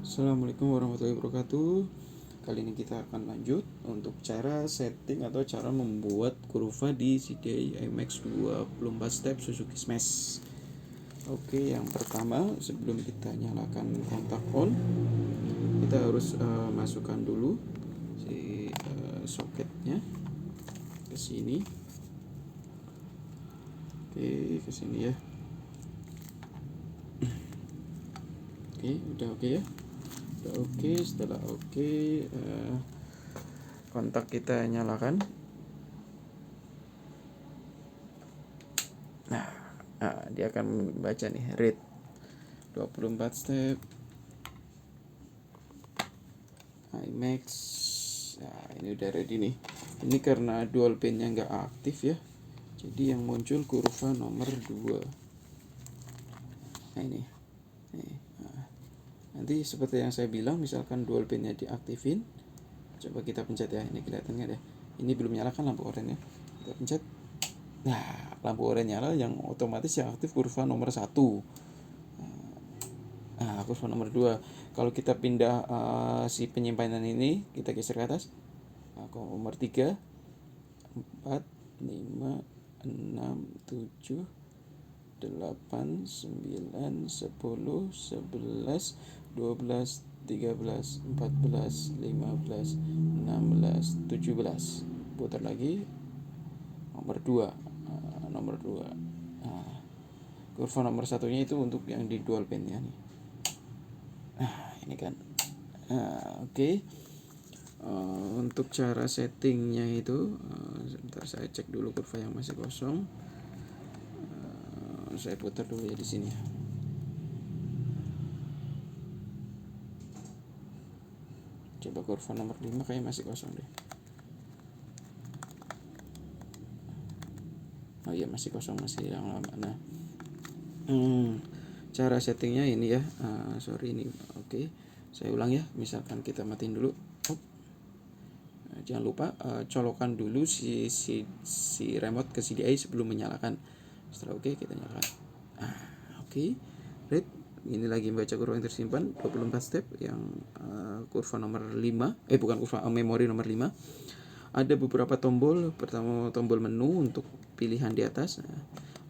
Assalamualaikum warahmatullahi wabarakatuh. Kali ini kita akan lanjut untuk cara setting atau cara membuat kurva di CDI IMAX 24 step Suzuki Smash. Oke, yang pertama sebelum kita nyalakan kontak on, kita harus masukkan dulu si soketnya ke sini. Oke, ke sini ya. Oke, udah oke ya. Udah oke, setelah oke, kontak kita nyalakan. Nah, dia akan baca nih read 24 step IMAX. Nah, ini udah ready nih. Ini karena dual pinnya nggak aktif ya, jadi yang muncul kurva nomor 2. Nah ini nanti seperti yang saya bilang, misalkan dual pinnya diaktifin, coba kita pencet ya. Ini kelihatan nggak deh, ini belum nyalakan lampu oranye, kita pencet. Nah, lampu oranye nyala, yang otomatis yang aktif kurva nomor 1. Nah, kurva nomor 2. Kalau kita pindah si penyimpanan ini, kita geser ke atas. Nah, nomor 3, 4, 5, 6, 7, 8, 9, 10, 11, 12, 13, 14, 15, 16, 17. Putar lagi. Nomor 2. Nomor 2. Nah, kurva nomor 1-nya itu untuk yang di dual pin ya nih. Nah, ini kan. Oke. Untuk cara settingnya itu, sebentar saya cek dulu kurva yang masih kosong. Saya putar dulu ya di sini. Coba kurva nomor 5 kayak masih kosong deh. Oh iya, masih kosong, masih yang lama. Nah, cara settingnya ini ya. Sorry ini. Oke, saya ulang ya. Misalkan kita matiin dulu. Jangan lupa colokan dulu si remote ke CDI sebelum menyalakan. Setelah oke, kita nyalakan. Oke. Read. Ini lagi membaca kurva yang tersimpan 24 step yang kurva nomor 5. Bukan kurva, memori nomor 5. Ada beberapa tombol. Pertama, tombol menu untuk pilihan di atas.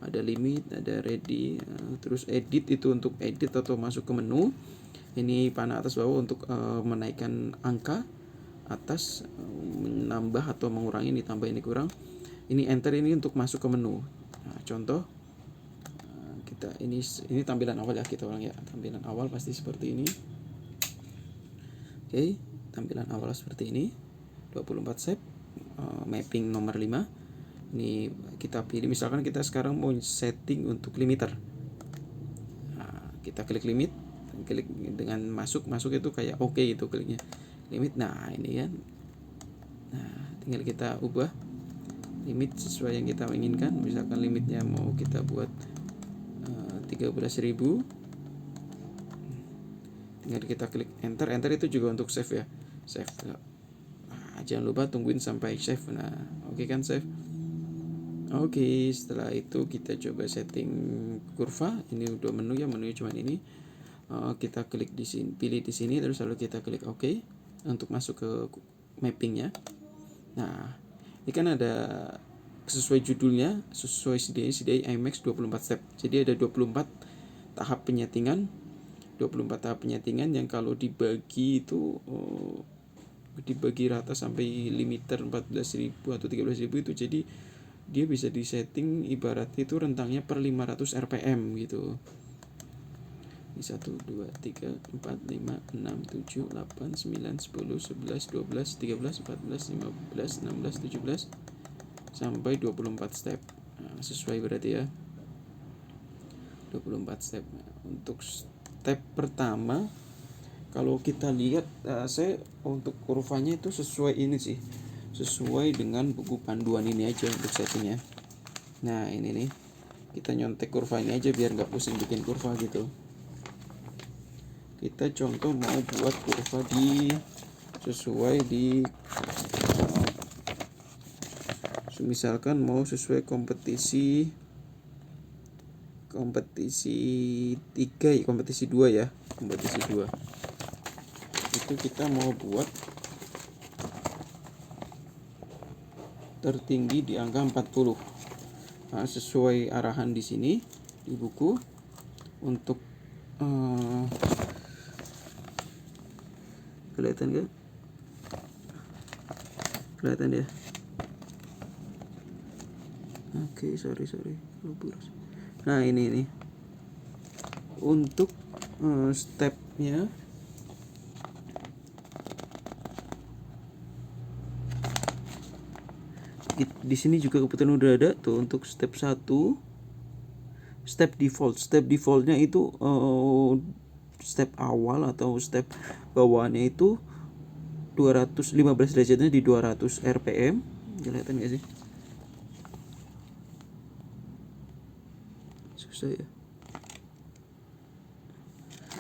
Ada limit, ada ready, terus edit itu untuk edit atau masuk ke menu. Ini panah atas bawah untuk menaikkan angka atas, menambah atau mengurangi, ini tambah, ini kurang. Ini enter, ini untuk masuk ke menu. Nah, contoh kita ini tampilan awal ya, kita ulang ya. Tampilan awal pasti seperti ini. Oke, tampilan awal seperti ini. 24 step, mapping nomor 5. Ini kita pilih, misalkan kita sekarang mau setting untuk limiter. Nah, kita klik limit, klik dengan masuk itu kayak oke gitu kliknya. Limit, nah ini kan. Nah, tinggal kita ubah limit sesuai yang kita inginkan. Misalkan limitnya mau kita buat 13.000. Tinggal kita klik enter. Enter itu juga untuk save ya. Save. Nah, jangan lupa tungguin sampai save. Nah, oke kan save. Oke, setelah itu kita coba setting kurva. Ini udah menu ya, menunya cuma ini. Kita klik di sini, pilih di sini, terus lalu kita klik OK untuk masuk ke mappingnya. Nah, ini kan ada sesuai judulnya, sesuai CDI IMAX 24 step. Jadi ada 24 tahap penyetingan. 24 tahap penyetingan yang kalau dibagi itu dibagi rata sampai limiter 14.000 atau 13.000 itu, jadi dia bisa disetting ibarat itu rentangnya per 500 rpm gitu. Ini 1, 2, 3, 4, 5, 6, 7, 8, 9, 10, 11, 12, 13, 14, 15, 16, 17 sampai 24 step. Nah, sesuai berarti ya. 24 step. Untuk step pertama, kalau kita lihat, saya untuk kurvanya itu sesuai ini sih, sesuai dengan buku panduan ini aja untuk settingnya. Nah, ini nih, kita nyontek kurva ini aja biar nggak pusing bikin kurva gitu. Kita contoh mau buat kurva sesuai di misalkan mau sesuai kompetisi 3 ya, kompetisi 2 ya, kompetisi 2. itu kita mau buat tertinggi di angka 40. Nah, sesuai arahan di sini di buku untuk kelihatan kan? Kelihatan ya? Oke, sorry lurus. Nah, ini untuk stepnya di sini juga kebetulan udah ada tuh untuk step 1. Step defaultnya itu step awal atau step bawaannya itu 215 derajatnya di 200 rpm. Kelihatan gak sih? Susah ya.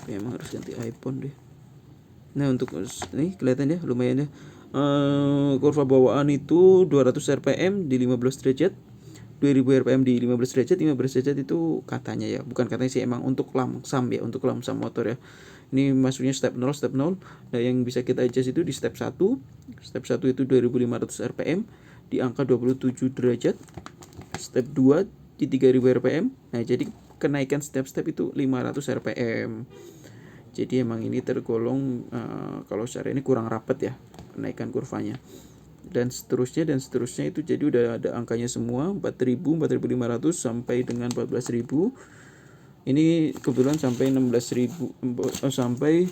Memang harus ganti iPhone deh. Nah, untuk ini kelihatan ya, lumayan ya. Kurva bawaan itu 200 rpm di 15 derajat, 2000 rpm di 15 derajat. 15 derajat itu katanya ya, bukan katanya sih, emang untuk lamsam ya, untuk lamsam motor ya. Ini maksudnya step 0. Nah, yang bisa kita adjust itu di step 1. Step 1 itu 2500 rpm di angka 27 derajat. Step 2 di 3000 rpm. Nah, jadi kenaikan step-step itu 500 rpm. Jadi emang ini tergolong kalau secara ini kurang rapat ya kenaikan kurvanya. Dan seterusnya itu jadi udah ada angkanya semua, 4000, 4500 sampai dengan 14000. Ini kebetulan sampai 16.000 sampai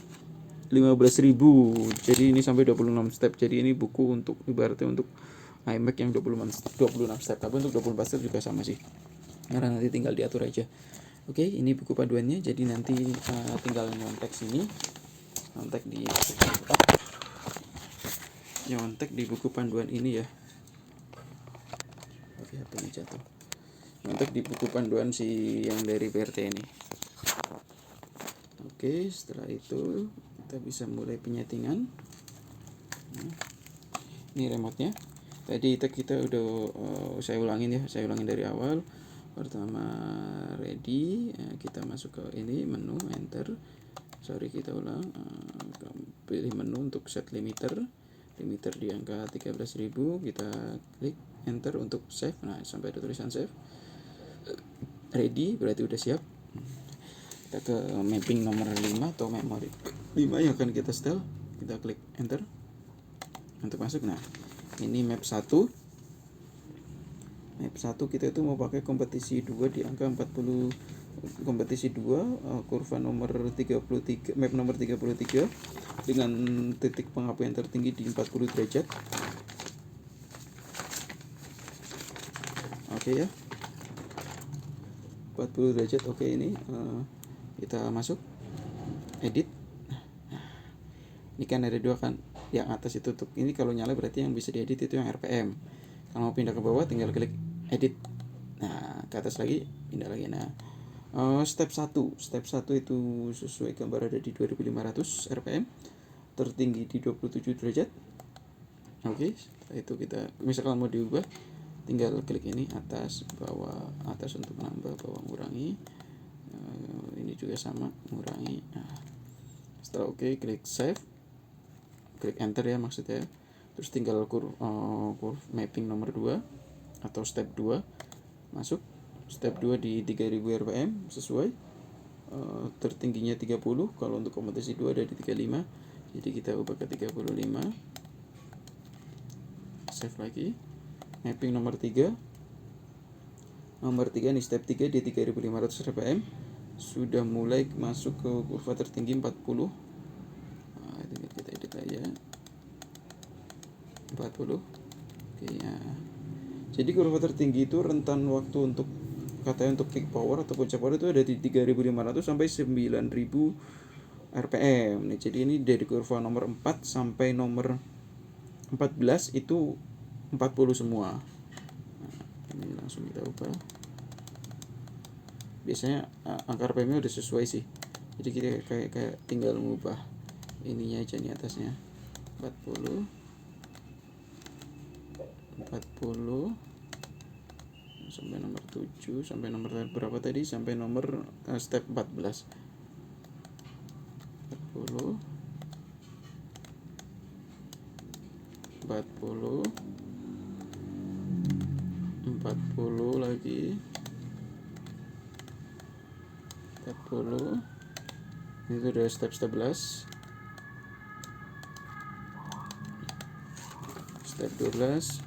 15.000. Jadi ini sampai 26 step. Jadi ini buku untuk ibaratnya untuk iMac yang 26 step. Tapi untuk 24 step juga sama sih. Karena nanti tinggal diatur aja. Oke, ini buku panduannya. Jadi nanti tinggal nyontek sini. Nyontek di buku panduan ini ya. Oke, HP ini jatuh. Nyontek di buku panduan si yang dari PRT ini. Oke, setelah itu kita bisa mulai penyetingan. Ini remote-nya. Tadi kita udah saya ulangin dari awal. Pertama ready, kita masuk ke ini menu enter. Kita ulang, pilih menu untuk set limiter di angka 13.000. Kita klik enter untuk save. Nah, sampai ada tulisan save. Ready berarti udah siap. Kita ke mapping nomor 5 atau memori 5 yang akan kita setel. Kita klik enter untuk masuk. Nah, ini map 1 kita itu mau pakai kompetisi 2 di angka 40. Kompetisi 2 kurva nomor 33, map nomor 33 dengan titik pengapian tertinggi di 40 derajat. Oke ya, 40 derajat. Oke, ini kita masuk edit. Ini kan ada 2 kan, yang atas itu tuh, ini kalau nyala berarti yang bisa diedit itu yang RPM. Kalau mau pindah ke bawah tinggal klik edit. Nah, ke atas lagi, pindah lagi. Nah, step 1 itu sesuai gambar ada di 2500 rpm, tertinggi di 27 derajat. Oke, setelah itu kita misalkan mau diubah, tinggal klik ini atas bawah, atas untuk menambah, bawah ngurangi. Ini juga sama, ngurangi. Nah, setelah oke, klik save, klik enter ya maksudnya. Terus tinggal curve mapping nomor 2 atau step 2 masuk. Step 2 di 3000 rpm sesuai, tertingginya 30. Kalau untuk kompetisi 2 ada di 35, jadi kita ubah ke 35. Save lagi. Mapping nomor 3 nih, step 3 di 3500 rpm sudah mulai masuk ke kurva tertinggi 40. Nah, tinggal kita edit aja 40. Oke ya. Jadi kurva tertinggi itu rentan waktu untuk katanya untuk peak power atau puncak power itu ada di 3500 sampai 9000 rpm. Nih, jadi ini dari kurva nomor 4 sampai nomor 14 itu 40 semua. Nah, ini langsung kita ubah. Biasanya angka rpm-nya udah sesuai sih. Jadi kita kayak tinggal mengubah ininya aja nih atasnya. 40 sampai nomor 7, sampai nomor berapa tadi, sampai nomor step 14. 40 40 lagi 40. Itu udah step 11. Step 12,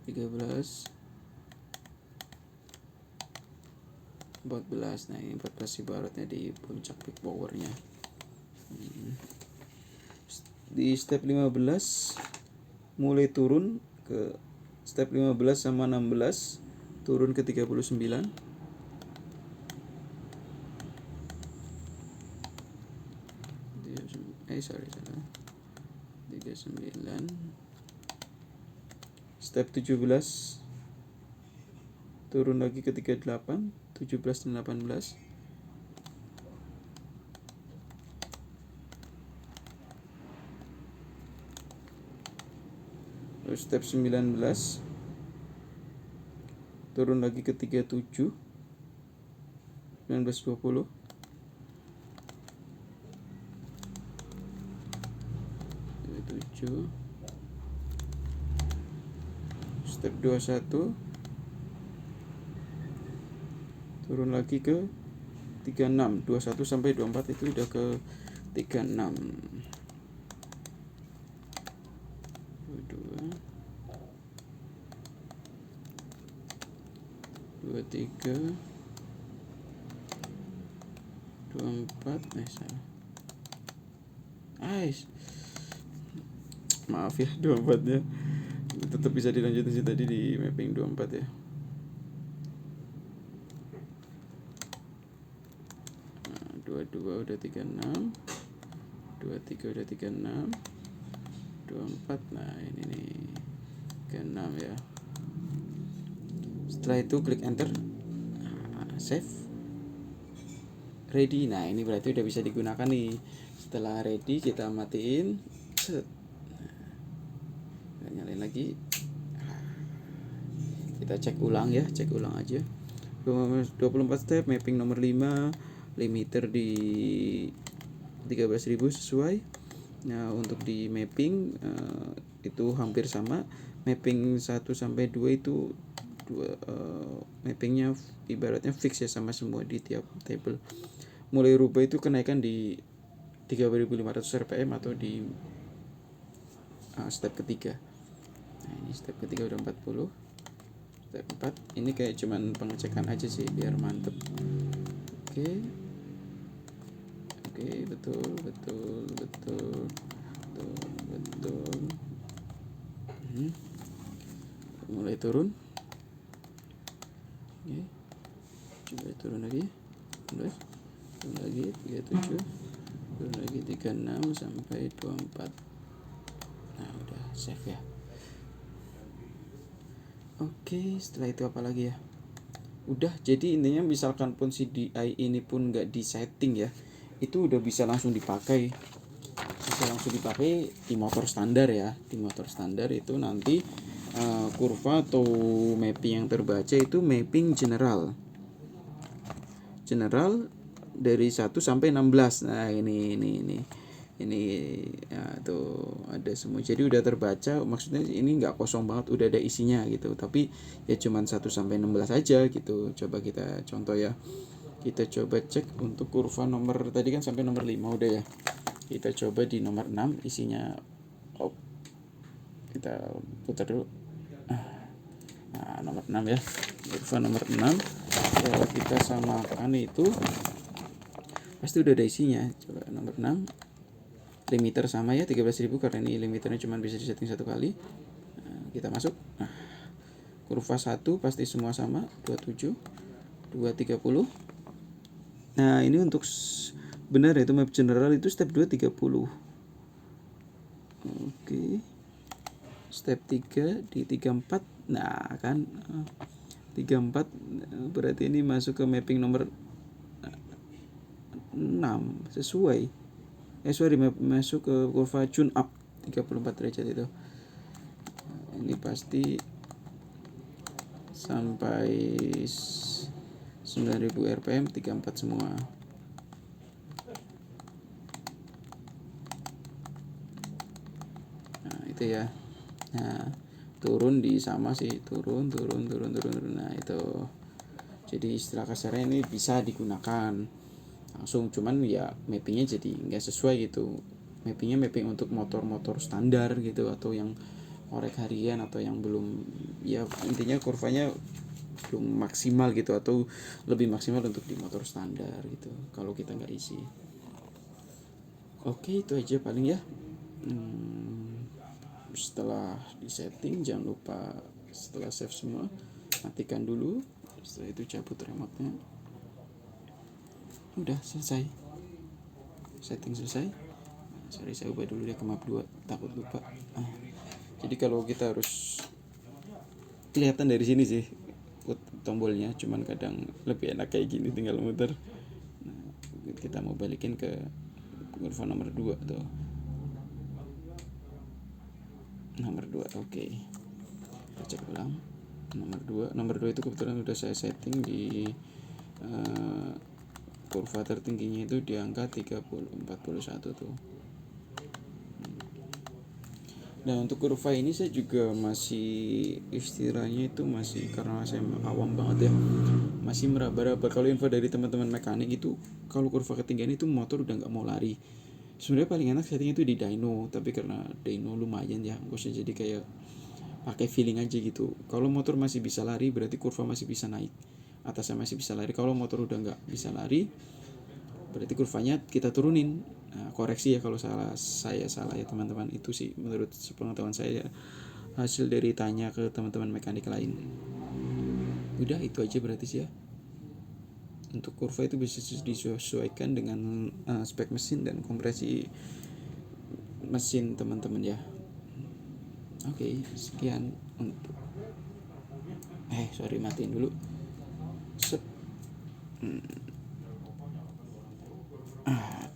13, 14. Nah, ini 14 ibaratnya di puncak peak powernya. Di step 15 mulai turun ke step 15 sama 16, turun ke 39. Salah. 39. Step 17 turun lagi ke 38, 17 dan 18. Terus step 19 turun lagi ke 37, 19, 20. Step 21 turun lagi ke 36, 21 sampai 24 itu udah ke 36. 23, 24. Salah. Maaf ya, 24 ya. Tetap bisa dilanjutin sih tadi di mapping 24 ya. 22 udah 36, 23 udah 36, 24. Nah, ini nih 36 ya. Setelah itu klik enter, save, ready. Nah, ini berarti udah bisa digunakan nih. Setelah ready kita matiin, nyalain lagi. Kita cek ulang ya, cek ulang aja. 24 step, mapping nomor 5, limiter di 13.000 sesuai. Nah, untuk di mapping itu hampir sama. Mapping 1 sampai 2 itu mappingnya ibaratnya fix ya, sama semua di tiap table. Mulai rubah itu kenaikan di 3.500 rpm atau di step ketiga. Nah, ini step ketiga udah 40. Step 4 ini kayak cuman pengecekan aja sih biar mantep. Oke, betul. Mulai turun. Oke, coba turun lagi. Turun lagi 37, turun lagi 36 sampai 24. Nah, udah save ya. Oke, setelah itu apa lagi ya? Udah, jadi intinya misalkan pun si DI ini pun nggak di setting ya, itu udah bisa langsung dipakai. Di motor standar ya. Di motor standar itu nanti kurva atau mapping yang terbaca itu mapping general dari 1 sampai 16. Nah, ini ya, tuh ada semua, jadi udah terbaca. Maksudnya ini nggak kosong banget, udah ada isinya gitu, tapi ya cuman 1 sampai 16 aja gitu. Coba kita contoh ya, kita coba cek untuk kurva nomor tadi kan sampai nomor 5 udah ya. Kita coba di nomor 6 isinya. Kita putar dulu. Nah, nomor 6 ya, kurva nomor 6 kalau kita samakan itu pasti udah ada isinya. Coba nomor 6, limiter sama ya 13.000 karena ini limiternya cuma bisa disetting 1 kali. Nah, kita masuk. Nah, kurva 1 pasti semua sama 27, 230. Nah, ini untuk benar itu map general itu step 2 30. Oke. Step 3 di 34. Nah, kan 34 berarti ini masuk ke mapping nomor 6 sesuai. Masuk ke kurva tune up 34 derajat itu. Ini pasti sampai 9.000 rpm 34 semua. gitu ya. Nah, turun di sama sih, turun. Nah, itu. Jadi istilah kasarnya ini bisa digunakan langsung, cuman ya mappingnya jadi nggak sesuai gitu. Mapping untuk motor-motor standar gitu, atau yang korek harian, atau yang belum, ya intinya kurvanya belum maksimal gitu, atau lebih maksimal untuk di motor standar gitu kalau kita nggak isi. Oke, itu aja paling ya. Setelah di setting jangan lupa, setelah save semua matikan dulu, setelah itu cabut remote-nya. Udah selesai, setting selesai. Sorry, saya ubah dulu deh ke map 2, takut lupa. Jadi kalau kita harus kelihatan dari sini sih tombolnya, cuman kadang lebih enak kayak gini tinggal muter. Nah, kita mau balikin ke kurva nomor 2 tuh. Nomor 2, oke. Kita cek ulang. Nomor 2 itu kebetulan udah saya setting di kurva tertingginya itu di angka 41 tuh. Nah, untuk kurva ini saya juga masih, istilahnya itu masih, karena saya awam banget ya, masih meraba-raba. Kalau info dari teman-teman mekanik itu, kalau kurva ketinggian itu motor udah nggak mau lari. Sebenarnya paling enak settingnya itu di dyno, tapi karena dyno lumayan ya, bosnya, jadi kayak pakai feeling aja gitu. Kalau motor masih bisa lari berarti kurva masih bisa naik, atasnya masih bisa lari. Kalau motor udah nggak bisa lari berarti kurvanya kita turunin. Nah, koreksi ya kalau saya salah ya teman-teman, itu sih menurut sepengetahuan saya, hasil dari tanya ke teman-teman mekanik lain. Udah itu aja berarti sih ya. Untuk kurva itu bisa disesuaikan dengan spek mesin dan kompresi mesin teman-teman ya. Oke, sekian untuk sorry, matiin dulu.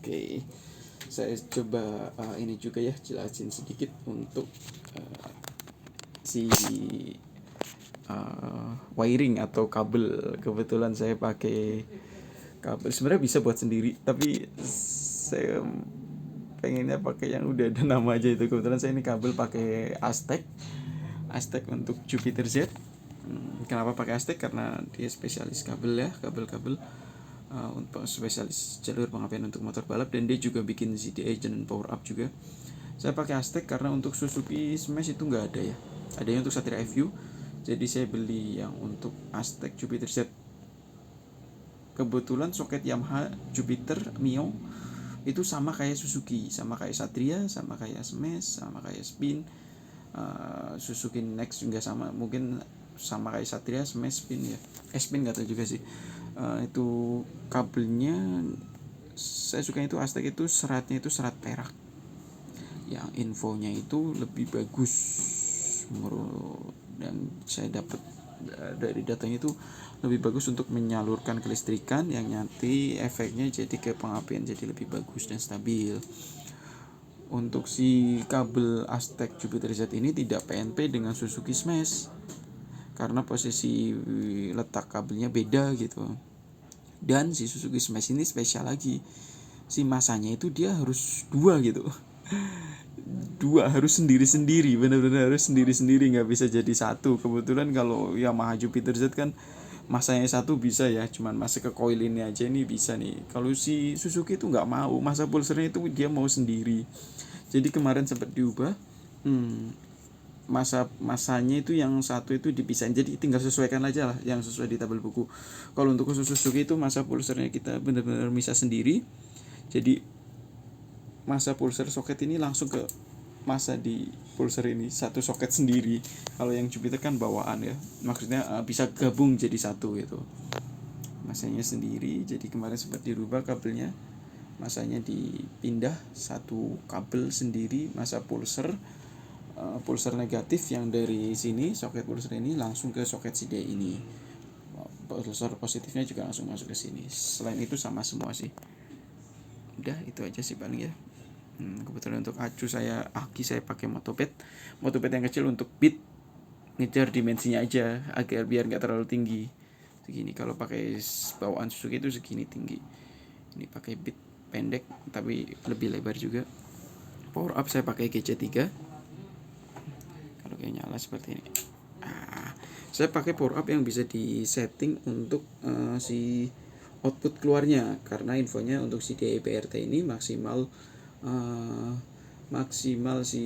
Oke. Saya coba ini juga ya, jelasin sedikit untuk si wiring atau kabel. Kebetulan saya pakai kabel, sebenarnya bisa buat sendiri, tapi saya pengennya pakai yang udah ada nama aja itu. Kebetulan saya ini kabel pakai Aztec untuk Jupiter Z. Kenapa pakai Aztec? Karena dia spesialis kabel ya, kabel-kabel untuk spesialis jalur pengapian untuk motor balap, dan dia juga bikin CDI dan power up juga. Saya pakai Aztec karena untuk Suzuki Smash itu nggak ada ya, adanya untuk Satria FU. Jadi saya beli yang untuk Aztec Jupiter Z. Kebetulan soket Yamaha Jupiter Mio itu sama kayak Suzuki, sama kayak Satria, sama kayak Smash, sama kayak Spin. Suzuki Next juga sama, mungkin sama kayak Satria, Smash, Spin ya. Spin nggak tahu juga sih. Itu kabelnya saya suka itu Aztec, itu seratnya itu serat perak, yang infonya itu lebih bagus dan saya dapat dari datanya itu lebih bagus untuk menyalurkan kelistrikan, yang nanti efeknya jadi ke pengapian jadi lebih bagus dan stabil. Untuk si kabel Aztec Jupiter Z ini tidak PNP dengan Suzuki Smash, karena posisi letak kabelnya beda gitu. Dan si Suzuki Smash ini spesial lagi, si masanya itu dia harus dua gitu. Harus sendiri-sendiri, benar-benar harus sendiri-sendiri, nggak bisa jadi satu. Kebetulan kalau Yamaha Jupiter Z kan masanya satu bisa ya, cuman masa ke coil ini aja ini bisa nih. Kalau si Suzuki itu nggak mau, masa pulsernya itu dia mau sendiri. Jadi kemarin sempat diubah, masanya itu yang satu itu dipisahin, jadi tinggal sesuaikan aja lah yang sesuai di tabel buku. Kalau untuk khusus Suzuki itu masa pulsernya kita benar-benar bisa sendiri, jadi masa pulser soket ini langsung ke masa di pulser ini, satu soket sendiri. Kalau yang Jupiter kan bawaan ya, maksudnya bisa gabung jadi satu gitu, masanya sendiri. Jadi kemarin sempat dirubah kabelnya, masanya dipindah satu kabel sendiri, masa pulser pulser negatif yang dari sini soket pulser ini langsung ke soket CD ini, pulser positifnya juga langsung masuk ke sini. Selain itu sama semua sih. Udah itu aja sih paling ya. Kebetulan untuk acu aki saya pakai motoped yang kecil untuk bit, ngejar dimensinya aja agar biar nggak terlalu tinggi segini. Kalau pakai bawaan Suzuki itu segini tinggi, ini pakai bit pendek tapi lebih lebar juga. Power up saya pakai GC3, Oke, nyala seperti ini. Saya pakai power up yang bisa disetting untuk si output keluarnya, karena infonya untuk si DIPRT ini maksimal si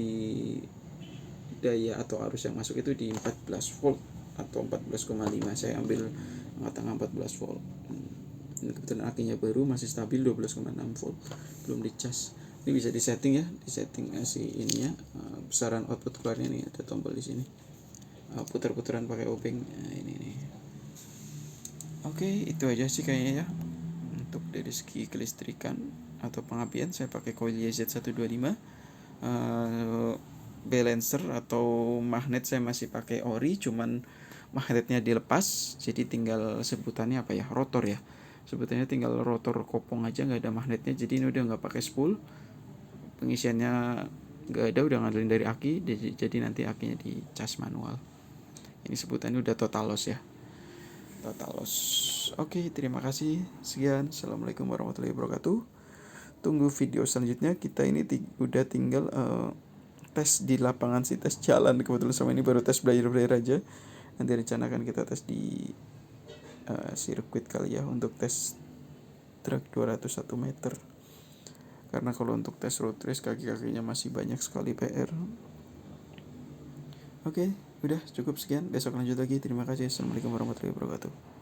daya atau arus yang masuk itu di 14 volt atau 14,5. Saya ambil tengah 14 volt. Ini kebetulan akinya baru, masih stabil 12,6 volt, belum dicas. Ini bisa disetting ya, disetting si ininya, besaran output keluarnya nih, ada tombol di sini. Putar-putaran pakai obeng. Nah, ini nih. Oke, itu aja sih kayaknya ya. Untuk dari segi kelistrikan atau pengapian saya pakai coil YZ125. Balancer atau magnet saya masih pakai ori, cuman magnetnya dilepas, jadi tinggal sebutannya apa ya, rotor ya. Sebutannya tinggal rotor kopong aja, nggak ada magnetnya. Jadi ini udah nggak pakai spool, pengisiannya nggak ada, udah ngandelin dari aki. Jadi nanti akinya dicas manual. Ini sebutannya udah total loss ya, total loss. Oke, terima kasih, sekian, assalamualaikum warahmatullahi wabarakatuh. Tunggu video selanjutnya. Kita ini udah tinggal tes di lapangan sih, tes jalan. Kebetulan sama ini baru tes belajar aja. Nanti rencanakan kita tes di sirkuit kali ya, untuk tes track 201 meter. Karena kalau untuk tes road race kaki-kakinya masih banyak sekali PR. Oke, udah cukup sekian. Besok lanjut lagi. Terima kasih. Assalamualaikum warahmatullahi wabarakatuh.